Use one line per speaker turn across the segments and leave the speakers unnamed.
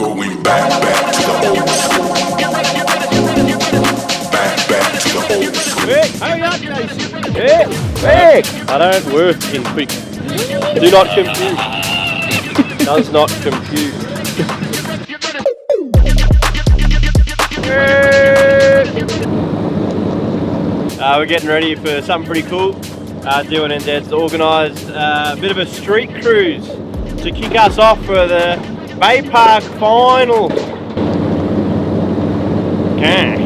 Going back to the old school. Back to the old school.
Rick, hurry up, Jason. Rick! I don't work in quick. Do not compute. Does not compute. We're getting ready for something pretty cool. D1NZ's organised a bit of a street cruise to kick us off for the Baypark final. Okay.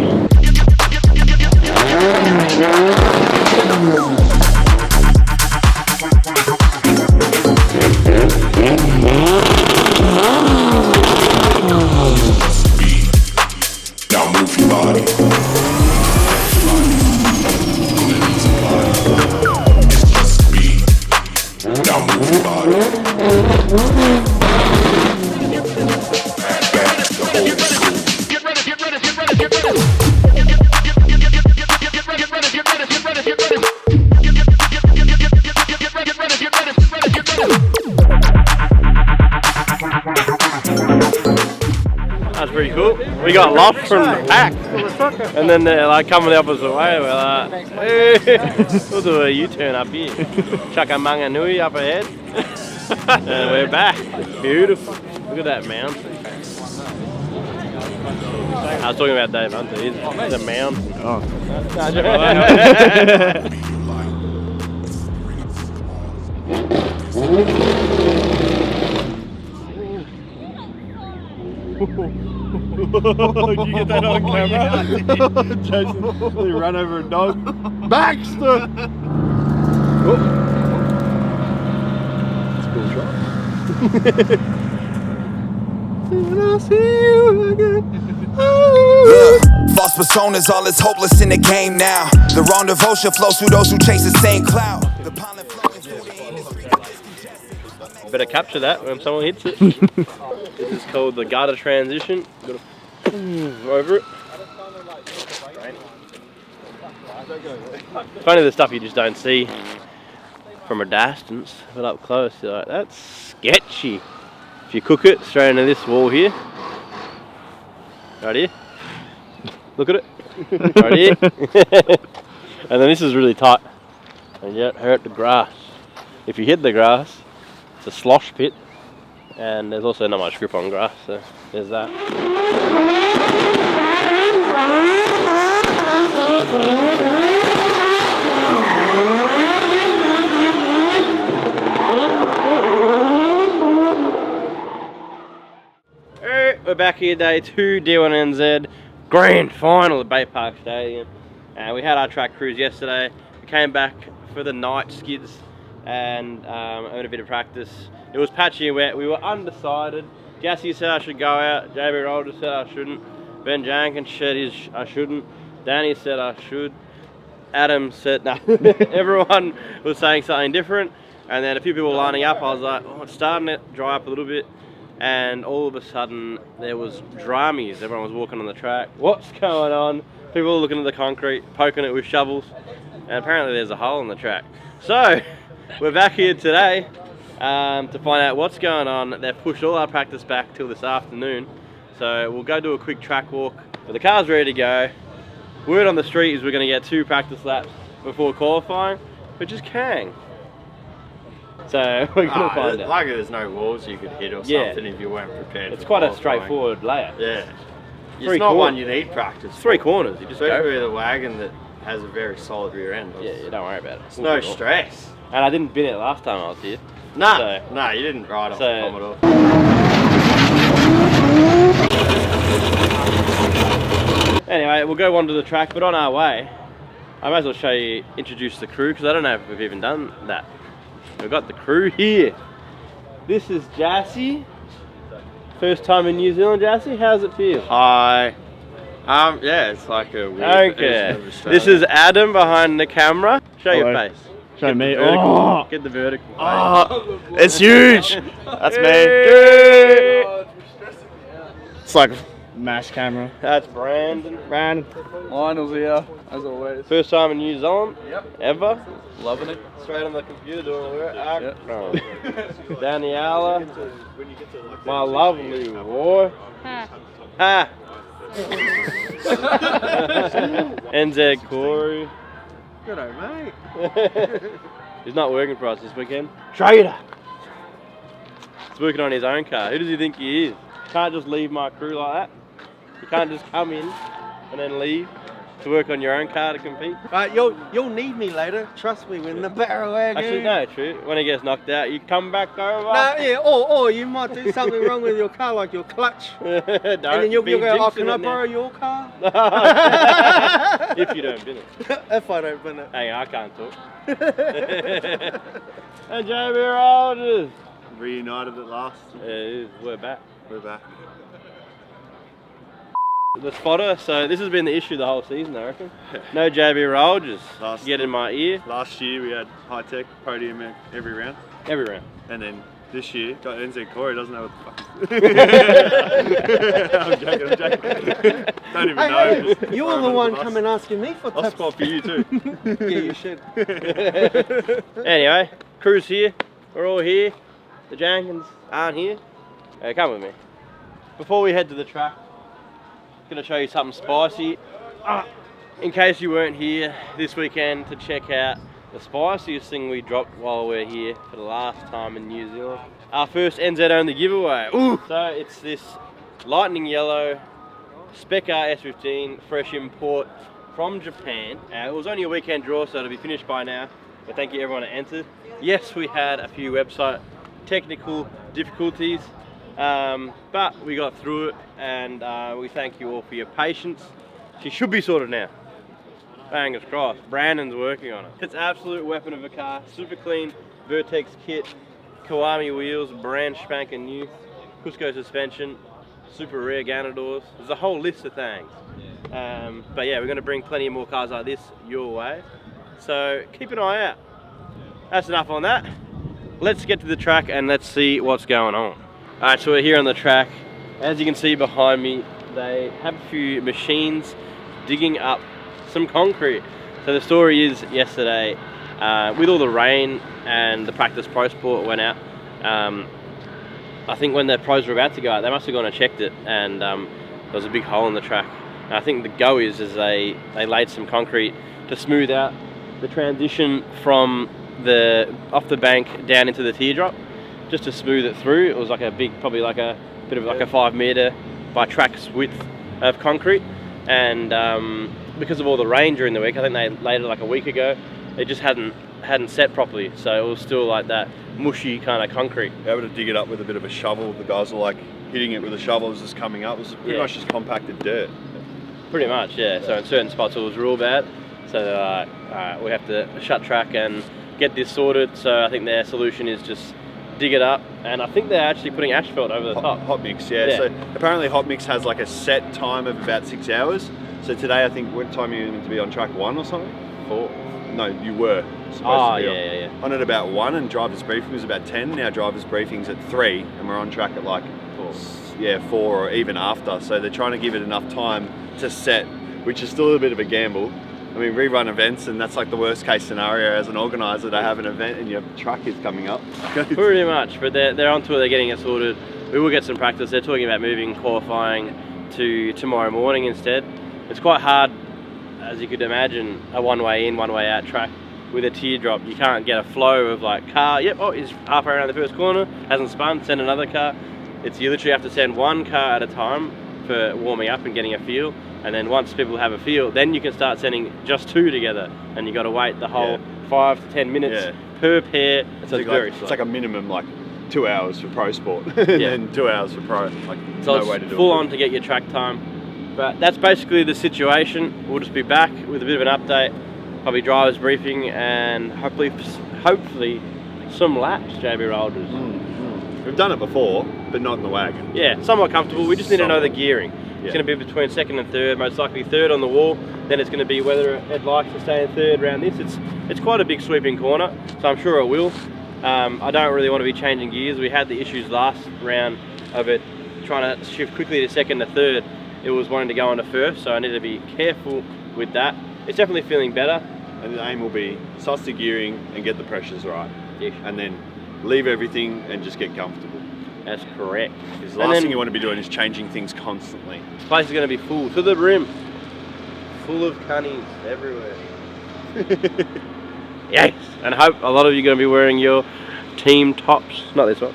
Now move your body. It's just me. Now move your body. Back to the old school. Get ready, get ready, get ready, get ready.
That's pretty cool. We got lost from the pack, and then they're like coming the opposite way. We're like, hey, we'll do a U-turn up here. Chakamanganui up ahead, and we're back. Beautiful. Look at that mountain. I was talking about Dave Hunter. He's a mountain.
Oh.
Did you get that on camera? Jason, he ran over a dog. Baxter! Oh. That's a cool shot. Did I see you again?
False personas, all is hopeless in the game now. The wrong devotion flows through those who chase the same cloud. The pollen flowing through the industry.
Better capture that when someone hits it. This is called the gutter transition. Got to over it. Funny the stuff you just don't see from a distance, but up close you're like, that's sketchy. If you cook it straight into this wall here, right here, look at it, right here, and then this is really tight, and you don't hurt the grass. If you hit the grass, it's a slosh pit, and there's also not much grip on grass, so there's that. Alright, we're back here, day 2, D1NZ, grand final at Baypark Stadium. We had our track cruise yesterday. We came back for the night skids and had a bit of practice. It was patchy and wet. We were undecided. Jassy said I should go out. JB Rolder said I shouldn't. Ben Jenkins said I shouldn't. Danny said I should. Adam said no. Everyone was saying something different. And then a few people were lining up. I was like, oh, it's starting to dry up a little bit. And all of a sudden, there was dramies. Everyone was walking on the track. What's going on? People were looking at the concrete, poking it with shovels. And apparently there's a hole in the track. So, we're back here today to find out what's going on. They've pushed all our practice back till this afternoon. So we'll go do a quick track walk. But the car's ready to go. Word on the street is we're going to get 2 practice laps before qualifying, which is Kang. So we're going to find out.
Like there's no walls you could hit or something if you weren't prepared.
It's quite a straightforward layout.
Yeah. It's not one you need practice.
3 corners. You just go.
Especially with a wagon that has a very solid rear end.
Yeah, don't worry about it.
It's no stress.
And I didn't bin it last time I was here.
No, you didn't ride off the Commodore.
Anyway, we'll go on to the track, but on our way, I might as well introduce the crew, because I don't know if we've even done that. We've got the crew here. This is Jassy. First time in New Zealand, Jassy. How's it feel?
Hi. Yeah, it's like a weird
Okay. This is Adam behind the camera. Show your face.
Show me.
Get the vertical.
Oh, it's huge. That's me.
Hey.
It's like Mash camera.
That's Brandon.
Lionel's here, as always.
First time in New Zealand?
Yep.
Ever?
Loving it.
Straight on the computer doing the work.
Yep.
Daniela. My lovely boy. Ha. NZ Corey.
G'day, mate.
He's not working for us this weekend. Trader! He's working on his own car. Who does he think he is? Can't just leave my crew like that. You can't just come in and then leave to work on your own car to compete.
Right, you'll need me later. Trust me, when the Barrawagz.
Actually, no, true. When he gets knocked out, you come back over.
No, yeah, or you might do something wrong with your car, like your clutch.
Don't
And then you'll
be
go, oh,
jinxing
can I
it now."
borrow your car?
If you don't bin it.
If I don't win it.
Hang on, I can't talk. And JB Rogers.
Reunited at last.
Yeah, we're back.
We're back.
The spotter, so this has been the issue the whole season, I reckon. No JB Rogers. Get in my ear.
Last year we had high tech podium every round.
Every round.
And then this year, got NZ Corey, doesn't know what the fuck. I'm joking. Don't even know.
Hey,
Just
you're
throw
the
him
one
under the bus.
coming asking me for
I'll
tips.
spot for you too.
Yeah, you should.
Anyway, crew's here. We're all here. The Jenkins aren't here. Come with me. Before we head to the track, I'm going to show you something spicy. In case you weren't here this weekend to check out the spiciest thing we dropped while we're here for the last time in New Zealand. Our first NZ only giveaway. Ooh. So it's this lightning yellow Spec R S15 fresh import from Japan. It was only a weekend draw, so it'll be finished by now. But thank you everyone that entered. Yes, we had a few website technical difficulties, but we got through it, and we thank you all for your patience. She should be sorted now. Fingers crossed. Brandon's working on it. It's an absolute weapon of a car. Super clean Vertex kit, Kiwami wheels, brand spanking new, Cusco suspension, super rare Ghana doors. There's a whole list of things. But yeah, we're going to bring plenty more cars like this your way. So keep an eye out. That's enough on that. Let's get to the track and let's see what's going on. Alright, so we're here on the track. As you can see behind me, they have a few machines digging up some concrete. So the story is yesterday, with all the rain and the practice pro sport went out, I think when the pros were about to go out, they must have gone and checked it, and there was a big hole in the track. And I think the go is they laid some concrete to smooth out the transition from off the bank down into the teardrop, just to smooth it through. It was like a big, probably like a bit of like a 5 meter by tracks width of concrete, and because of all the rain during the week, I think they laid it like a week ago, it just hadn't set properly, so it was still like that mushy kind of concrete.
Able to dig it up with a bit of a shovel. The guys were like hitting it with a shovel as it's coming up. It was pretty much just compacted dirt.
Pretty much, yeah. So in certain spots it was real bad, so we have to shut track and get this sorted. So I think their solution is just dig it up, and I think they're actually putting asphalt over the top.
Hot mix, yeah. So apparently hot mix has like a set time of about 6 hours. So today I think, what time are you meant to be on track 1 or something?
4.
No, you were supposed to be
on
at about 1, and driver's briefing was about 10. Now driver's briefing's at 3, and we're on track at like 4 or even after. So they're trying to give it enough time to set, which is still a bit of a gamble. I mean, we run events, and that's like the worst case scenario as an organizer, to have an event and your truck is coming up.
Pretty much, but they're onto it, they're getting it sorted. We will get some practice. They're talking about moving qualifying to tomorrow morning instead. It's quite hard, as you could imagine, a one-way in, one-way out track with a teardrop. You can't get a flow of like car, he's halfway around the first corner, hasn't spun, send another car. You literally have to send one car at a time for warming up and getting a feel. And then once people have a feel, then you can start sending just 2 together, and you got to wait the whole 5 to 10 minutes per pair. So it's very slow.
It's like a minimum like 2 hours for pro sport, and then 2 hours for pro. Like
so
no way to do it.
Full on to get your track time. But that's basically the situation. We'll just be back with a bit of an update, probably driver's briefing, and hopefully some laps, JB Rogers.
We've done it before, but not in the wagon.
Yeah, somewhat comfortable. We just need to know the gearing.
Yeah.
It's going to be between 2nd and 3rd, most likely 3rd on the wall. Then it's going to be whether it likes to stay in 3rd around this. It's quite a big sweeping corner, so I'm sure it will. I don't really want to be changing gears. We had the issues last round of it trying to shift quickly to 2nd to 3rd, it was wanting to go under first, so I need to be careful with that. It's definitely feeling better.
And the aim will be suss the gearing and get the pressures right.
Yeah.
And then leave everything and just get comfortable.
That's correct.
Because the last thing you want to be doing is changing things constantly.
This place is going to be full to the rim. Full of cunnies everywhere. Yes! And I hope a lot of you are going to be wearing your team tops. Not this one.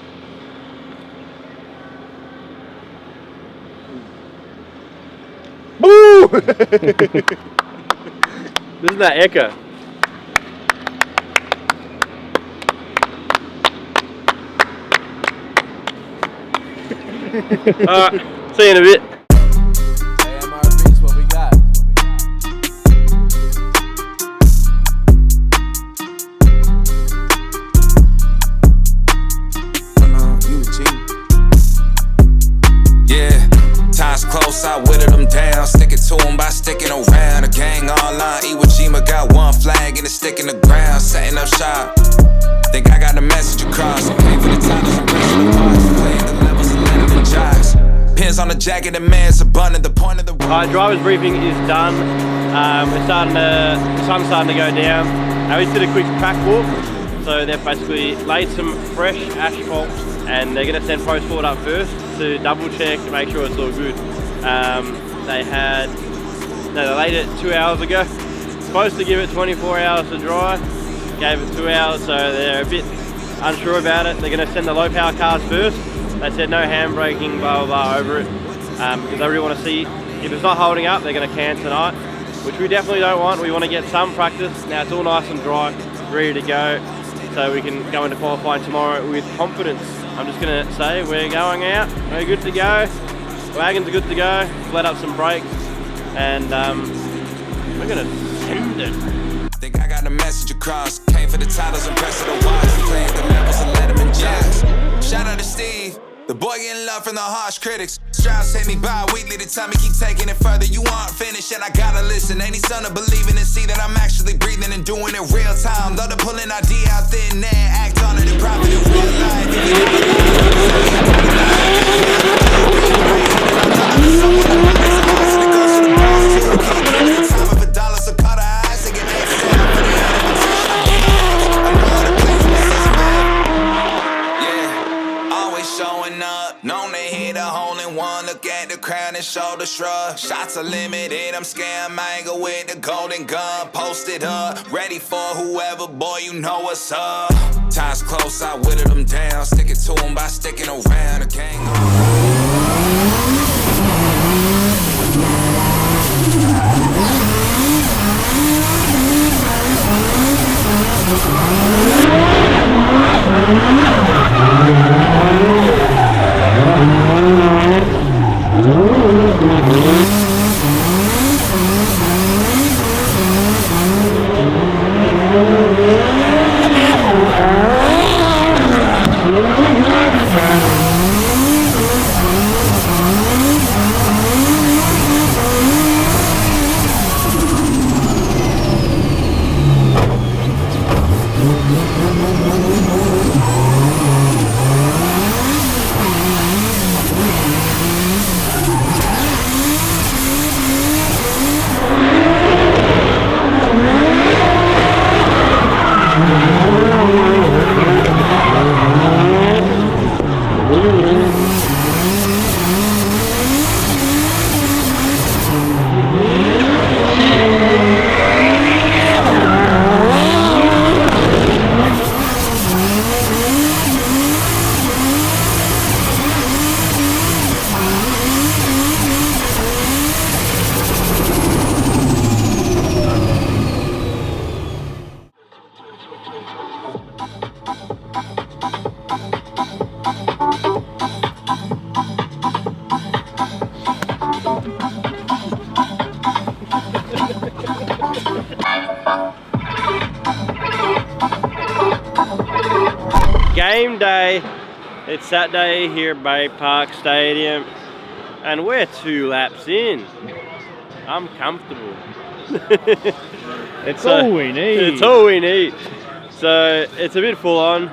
Woo!
Isn't that echo? Alright, see you in a bit.
What we got?
Yeah, time's close, I whittled them down. Stick it to them by sticking around. The gang online, Iwo Jima got one flag and it's sticking the ground. Setting up shop. Think I got the message across. Pay for the titles and pressing the watch. Playing the levels and letting them jocks. Pins on the jacket, the man's abundant. The point of the
Alright, driver's briefing is done. The sun's starting to go down. We just did a quick track walk. So they've basically laid some fresh asphalt and they're going to send post forward up first to double check to make sure it's all good. They laid it 2 hours ago. Supposed to give it 24 hours to dry. Gave it 2 hours, so they're a bit unsure about it. They're going to send the low power cars first. They said no handbraking, blah blah blah over it, because they really want to see if it's not holding up. They're going to can tonight, which we definitely don't want. We want to get some practice. Now it's all nice and dry, ready to go, so we can go into qualifying tomorrow with confidence. I'm just going to say we're going out. We're good to go. Wagons are good to go. Let up some brakes, and we're going to send it.
Think I got the message across. Came for the titles and pressing the watch. Playing the levels and let them in jazz. Shout out to Steve, the boy getting love from the harsh critics. Strauss hit me bi-weekly to tell me keep taking it further. You aren't finished and I gotta listen. Ain't son to believing and see that I'm actually breathing and doing it real time. Love to pull an idea out thin air, act on it and profit in real life. Known to hit a hole in one, look at the crown and shoulder shrug. Shots are limited, I'm scared mango with the golden gun. Posted up, ready for whoever, boy, you know what's up. Time's close, I whittled them down. Stick it to them by sticking around. The gang
Game day. It's Saturday here at Baypark Stadium, and we're 2 laps in. I'm comfortable.
It's all we need.
It's all we need. So it's a bit full on.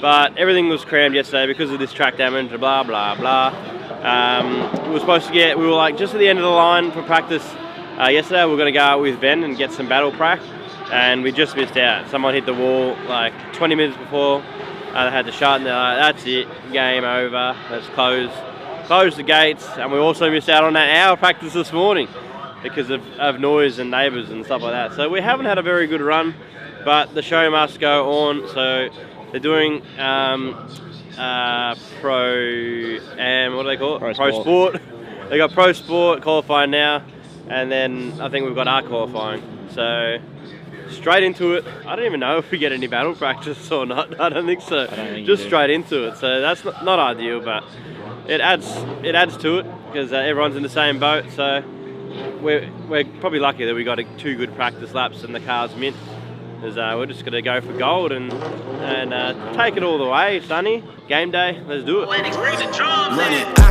but everything was crammed yesterday because of this track damage, blah, blah, blah. We were like just at the end of the line for practice yesterday. We were going to go out with Ben and get some battle prac, and we just missed out. Someone hit the wall like 20 minutes before they had to shut, and they're like, that's it, game over, let's close the gates. And we also missed out on that hour practice this morning because of noise and neighbours and stuff like that. So we haven't had a very good run, but the show must go on. So they're doing what do they call it? Pro Sport. They got Pro Sport qualifying now, and then I think we've got our qualifying. So straight into it. I don't even know if we get any battle practice or not. I don't think so. Just straight into it. So that's not ideal, but it adds to it because everyone's in the same boat. So we're probably lucky that we got 2 good practice laps and the car's mint. Because we're just going to go for gold and take it all the way, Sonny. Game day, let's do it.
I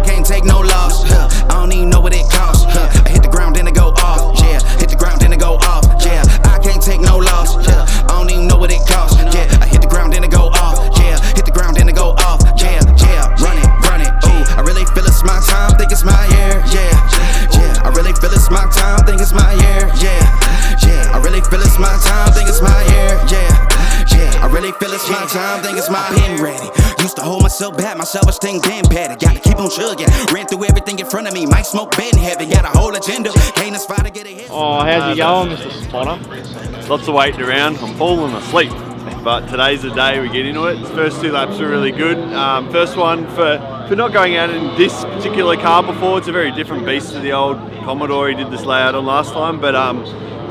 can't take no loss. I don't even know what it costs. I hit the ground then it go off. Yeah, hit the ground then it go off. Yeah, I can't take no loss. Yeah, I don't even know what it costs. Yeah, I hit the ground then it go off. Yeah, hit the ground then it go off. Yeah, run it. Ooh, I really feel it's my time, think it's my year. Yeah, I really feel it's my time, think it's my year. Yeah, I really feel it's my time, think it's my year. Yeah, I really feel it's my time, think it's my pen ready. Used to hold myself back, my self-esteem damn patty. Gotta keep on chugging, ran through everything in front of me. Might smoke bed in heaven, got a whole agenda. Can't aspire to get ahead.
Oh, how's you going, Mr. Spotter?
Lots of waiting around. I'm falling asleep. But today's the day we get into it. The first 2 laps were really good. First one for not going out in this particular car before. It's a very different beast to the old Commodore he did this layout on last time. But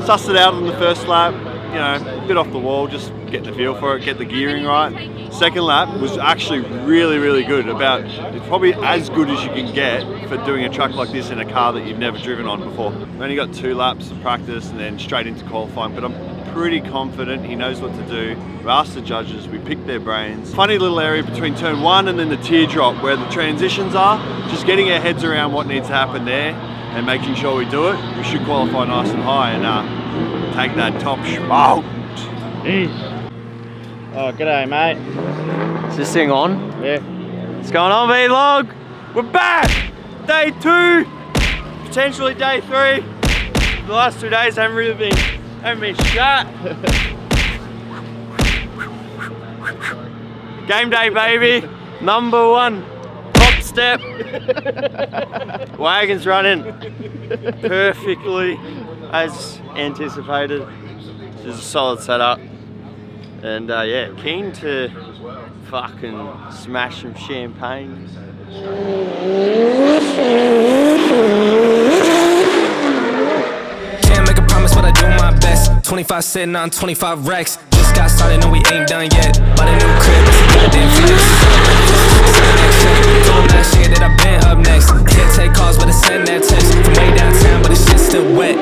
sussed it out on the first lap. You know, a bit off the wall, just getting the feel for it, get the gearing right. Second lap was actually really, really good. It's probably as good as you can get for doing a track like this in a car that you've never driven on before. We only got 2 laps of practice and then straight into qualifying, but I'm pretty confident he knows what to do. We asked the judges, we picked their brains. Funny little area between turn 1 and then the teardrop where the transitions are. Just getting our heads around what needs to happen there and making sure we do it. We should qualify nice and high and take that top spot.
Oh, g'day, mate.
Is this thing on?
Yeah.
What's going on, V-Log? We're back! Day 2, potentially day 3. The last 2 days haven't been shut. Game day, baby. Number 1. Top step. Wagon's running perfectly as anticipated. This is a solid setup. And yeah, keen to fucking smash some champagne.
Can't make a promise, but I do my best. 25 sitting on 25 racks. Just got started, no we ain't done yet. But a new crib, it's a goddamn flex. Told that shit that I've been up next. Can't take calls, but I send that text. From way downtown, but the shit's still wet.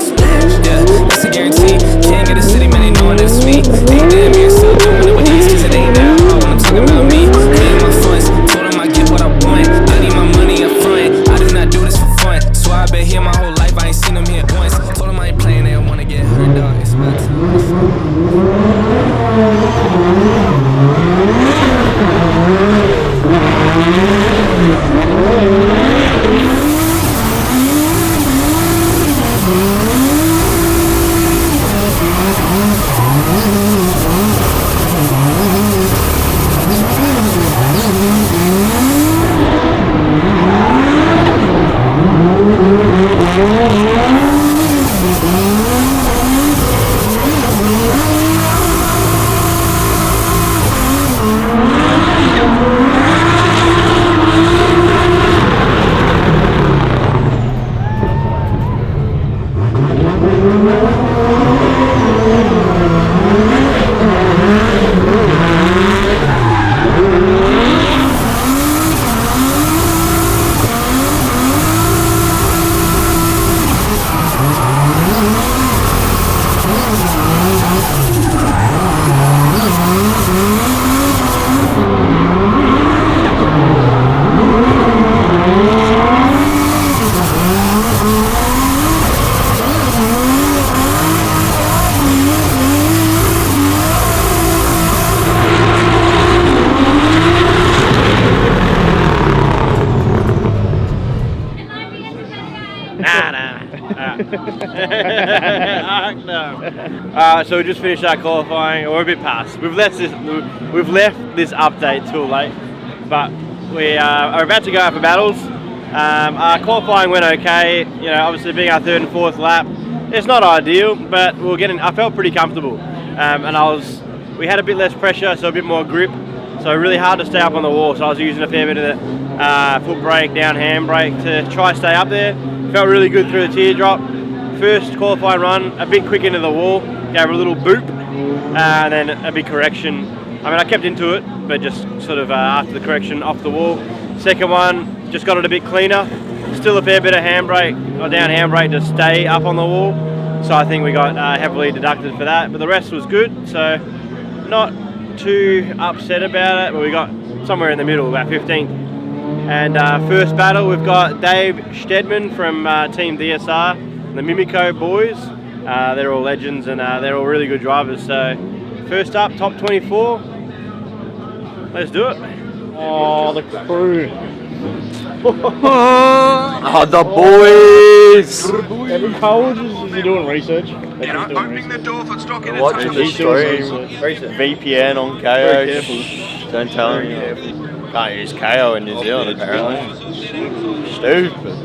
Yeah, that's a guarantee. Can't get a city, man, they knowing that it's me. Ain't damn here, still doing it with ease. Cause it ain't that hard when I'm talking about me. Paying my funds, told them I get what I want. I need my money up front. I do not do this for fun. So I've been here my whole life, I ain't seen them here once. Told them I ain't playing, they don't wanna get hurt, dog. It's my
So we just finished our qualifying. We're a bit past. We've left this update too late, but we are about to go out for battles. Our qualifying went okay. You know, obviously being our third and fourth lap, it's not ideal, but we're getting. I felt pretty comfortable, and we had a bit less pressure, so a bit more grip. So really hard to stay up on the wall. So I was using a fair bit of the foot brake, down handbrake to try to stay up there. Felt really good through the teardrop. First qualifying run, a bit quick into the wall, gave her a little boop, and then a big correction. I mean, I kept into it, but just sort of after the correction off the wall. Second one, just got it a bit cleaner. Still a fair bit of handbrake, or down handbrake to stay up on the wall. So I think we got heavily deducted for that, but the rest was good. So not too upset about it, but we got somewhere in the middle, about 15th. And first battle, we've got Dave Stedman from Team DSR, the Mimico boys. They're all legends and they're all really good drivers. So first up, top 24. Let's do it.
Oh, the crew.
Oh, the boys!
Every college is doing research.
Opening the door for stock in a
Watching the
He's doing
stream.
research.
VPN on KO. Shh, don't tell him. Can't use KO in New Zealand apparently. Stupid.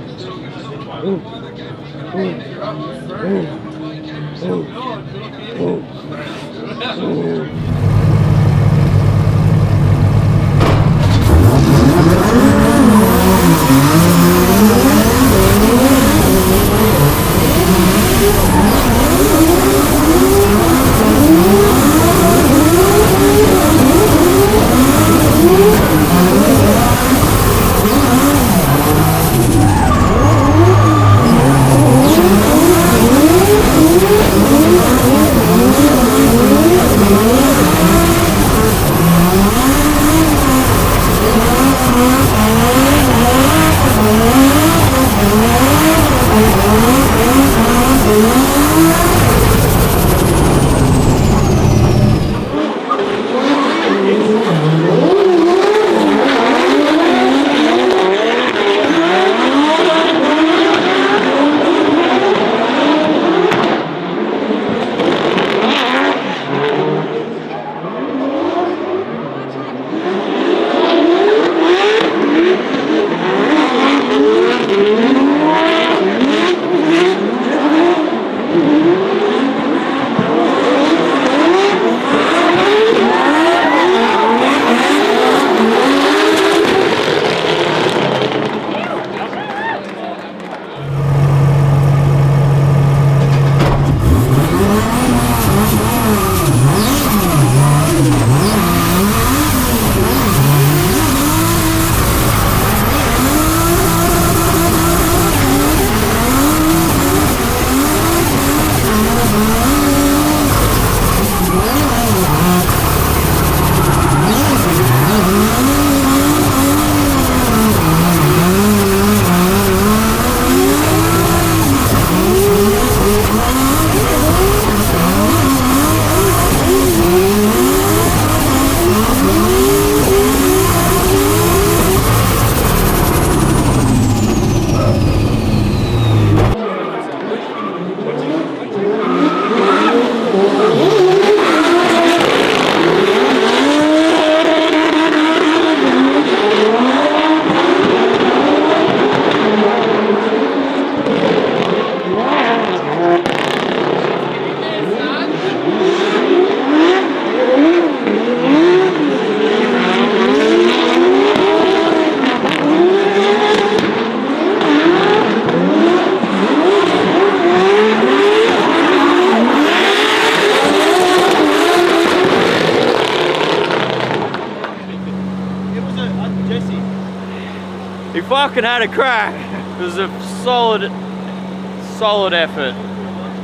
He fucking had a crack. It was a solid effort.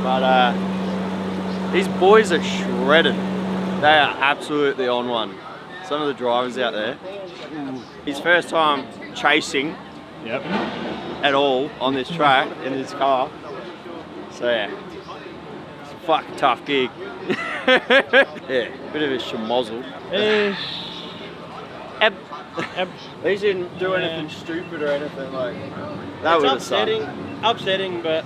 But these boys are shredded. They are absolutely on one. Some of the drivers out there. His first time chasing at all on this track in his car. So yeah, it's a fucking tough gig. Yeah, bit of a schmozzle. He didn't do anything stupid or anything like that.
It's
Would have sucked.
upsetting. upsetting, but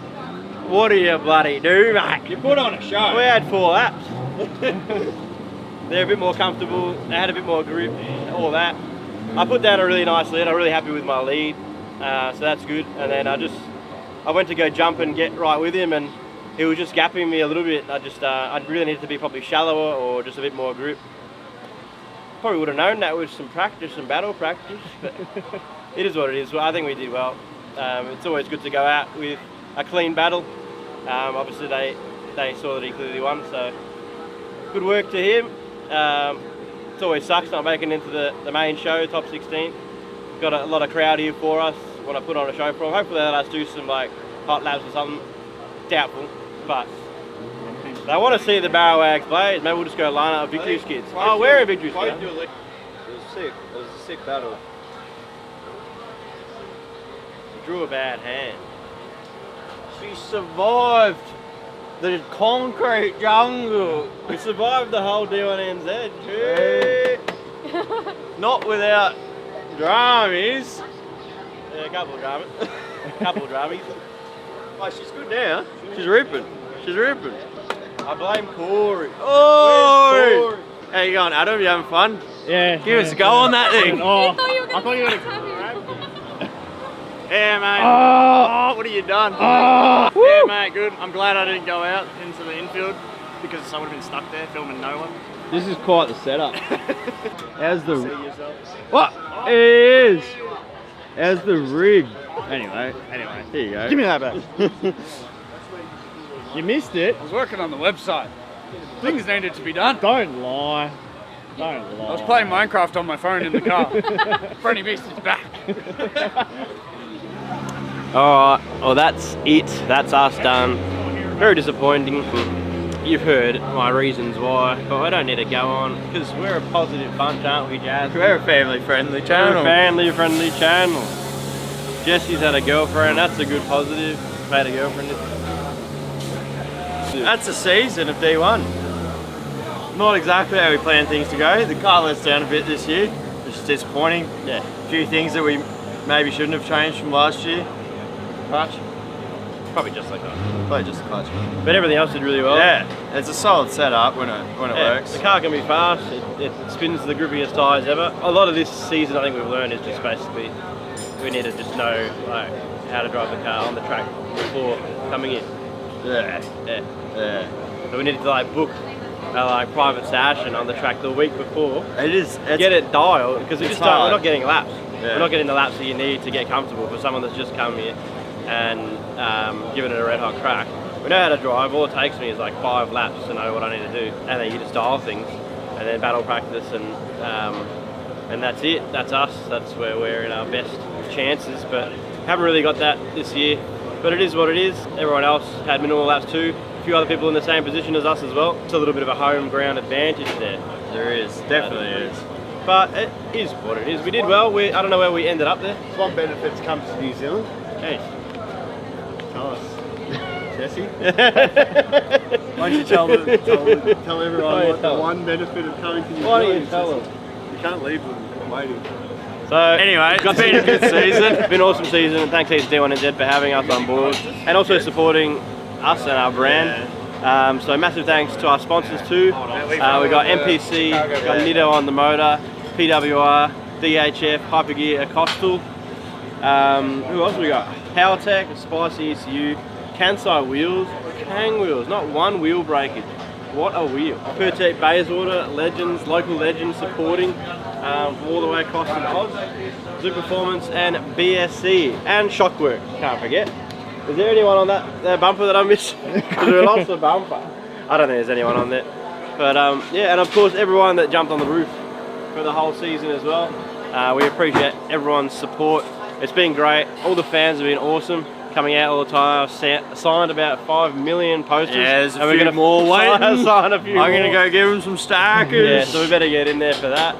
what do you bloody do, mate?
You put on a show.
We had 4 laps. They're a bit more comfortable. They had a bit more grip, all that. I put down a really nice lead. I'm really happy with my lead, so that's good. And then I went to go jump and get right with him, and he was just gapping me a little bit. I really needed to be probably shallower or just a bit more grip. Probably would have known that with some practice, some battle practice, but it is what it is. Well, I think we did well. It's always good to go out with a clean battle. Obviously they saw that he clearly won, so good work to him. It always sucks not making it into the main show, top 16. Got a lot of crowd here for us when I put on a show for them. Hopefully they'll let us do some like hot laps or something. Doubtful, but I want to see the Barrawagz play. Maybe we'll just go line up Victory Skids. Oh, we're a Victory Skid.
It was sick. It was a sick battle.
Drew a bad hand.
She survived the concrete jungle.
We survived the whole D1NZ. Hey.
Not without dramas.
Yeah, a couple of dramas. Couple of dramas.
Oh, she's good now. She's ripping. She's ripping.
I blame Corey.
Oh! How you going, Adam? You having fun?
Yeah.
Give us a go on that thing.
Oh,
I thought you were going to
Yeah, mate. Oh, what have you done?
yeah, mate, good. I'm glad I didn't go out into the infield because I would have been stuck there filming no one.
This is quite the setup. How's the...
What?
It is. How's the rig?
Anyway,
Here you go.
give me that back. You missed it.
I was working on the website. Things needed to be done.
Don't lie. Don't lie.
I was playing Minecraft on my phone in the car. Freddy Beast is back.
Alright, well that's it. That's us done. Very disappointing. You've heard my reasons why, but I don't need to go on because we're a positive bunch, aren't we, Jazz?
We're a family-friendly
We're
channel.
a family-friendly channel. Jesse's had a girlfriend. That's a good positive. Had a girlfriend.
That's a season of D1. Not exactly how we planned things to go. The car lets down a bit this year, which is disappointing.
Yeah.
A few things that we maybe shouldn't have changed from last year. Clutch.
Probably just like that.
Probably just the clutch.
But everything else did really well.
Yeah, it's a solid setup when it works.
The car can be fast. It spins the grippiest tyres ever. A lot of this season, I think we've learned is just basically we need to just know like how to drive the car on the track before coming in.
Yeah.
So we needed to like book a like private session on the track the week before.
It's
get it dialed because we
it's
just don't, we're
hard.
not getting laps.
Yeah.
We're not getting the laps that you need to get comfortable for someone that's just come here and given it a red hot crack. We know how to drive. All it takes me is like 5 laps to know what I need to do, and then you just dial things, and then battle practice, and that's it. That's us. That's where we're in our best chances, but haven't really got that this year. But it is what it is. Everyone else had minimal laps too. A few other people in the same position as us as well. It's a little bit of a home ground advantage there.
There is, definitely is.
But it is what it is. We did well. I don't know where we ended up there.
One benefit's come to New Zealand.
Hey.
Tell us. Jesse?
Why don't you tell
Tell everyone
Why don't you
what
tell
the
them?
one benefit of coming to New Zealand
Why don't you
is.
tell them?
You can't leave them waiting.
So
Anyway, it's been a good season.
It's been an awesome season, and thanks to D1NZ for having us on board and also supporting us and our brand. So massive thanks to our sponsors too. We got MPC, got Nitto on the motor, PWR, DHF, Hypergear, Acostal. Who else we got? PowerTech, Spicy ECU, Kansai wheels, Kang wheels, not one wheel breakage. What a wheel. Pertec Bayswater, legends, local legends supporting from all the way across the Oz. Zoo Performance and BSC and Shockwork, can't forget. Is there anyone on that bumper that I missed? Because we lost the bumper. I don't think there's anyone on there. But yeah, and of course everyone that jumped on the roof for the whole season as well. We appreciate everyone's support. It's been great. All the fans have been awesome. Coming out all the time. I've signed about 5 million posters.
Yeah, there's a
and we're
few
gonna
more waiting.
sign a few
I'm
more.
going to go give them some stackers.
Yeah, so we better get in there for that.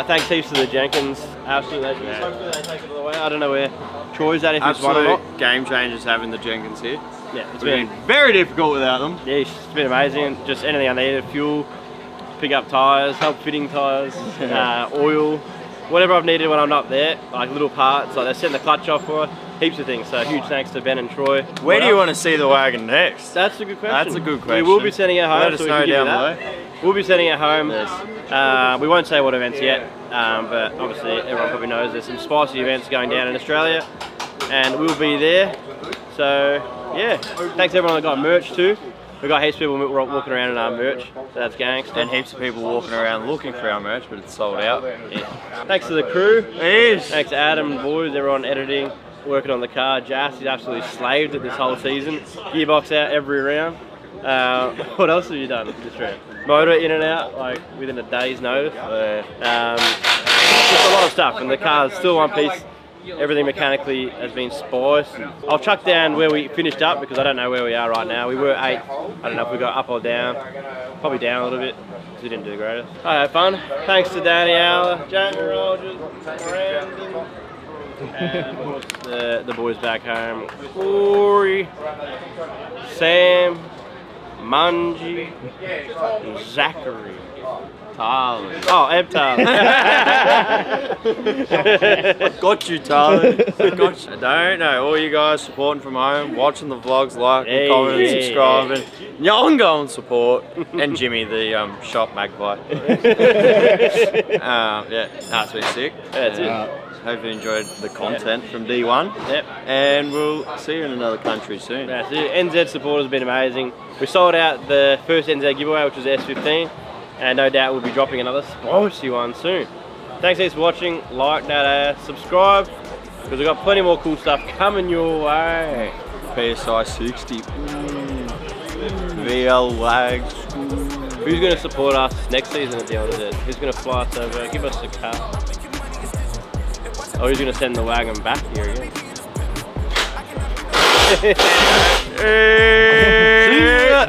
Thanks heaps to the Jenkins. Absolutely. Hopefully they take it all the way. I don't know where Troy's at, if it's one or not.
Absolute game changers having the Jenkins here.
Yeah,
It's been very difficult without them.
Yeah, it's been amazing. Just anything I needed, fuel, pick up tyres, help fitting tyres, oil, whatever I've needed when I'm not there, like little parts, like they're setting the clutch off for us. heaps of things. So huge thanks to Ben and Troy.
Where do you want to see the wagon next?
That's a good question.
That's a good question.
We will be sending it home.
Let us know down below.
We'll be sending it home.
Yes.
We won't say what events yet, but obviously everyone probably knows there's some spicy events going down in Australia, and we'll be there. So yeah, thanks everyone that got merch too. We've got heaps of people walking around in our merch, so that's gangster.
And heaps of people walking around looking for our merch, but it's sold out.
Yeah. Thanks to the crew.
It is.
Thanks to Adam, boys, everyone editing, working on the car. Jas, he's absolutely slaved it this whole season. Gearbox out every round. What else have you done this round? Motor in and out, like within a day's notice. Just a lot of stuff, and the car's still one piece. Everything mechanically has been spiced. I'll chuck down where we finished up because I don't know where we are right now. We were 8. I don't know if we got up or down. Probably down a little bit because we didn't do the greatest. I had fun. Thanks to Danny Aller, Jamie Rogers, Brandon, and of course the boys back home. Corey, Sam, Mungie, and Zachary.
Tyler.
Oh, and Tyler.
I got you, Tyler. I got you. I don't know. All you guys supporting from home, watching the vlogs, liking, commenting, subscribing. Y'all can go and support. And Jimmy, the shop magpie. Yeah, that's been sick.
That's it.
Hope you enjoyed the content from D1.
Yep.
And we'll see you in another country soon.
That's it. NZ support has been amazing. We sold out the first NZ giveaway, which was S15. And no doubt we'll be dropping another spicy one soon. Thanks for watching. Like that, subscribe, because we've got plenty more cool stuff coming your way.
PSI 60. VL Wags.
Who's going to support us next season at D1NZ? Who's going to fly us over? Give us a car. Or who's going to send the wagon back here again?
See ya.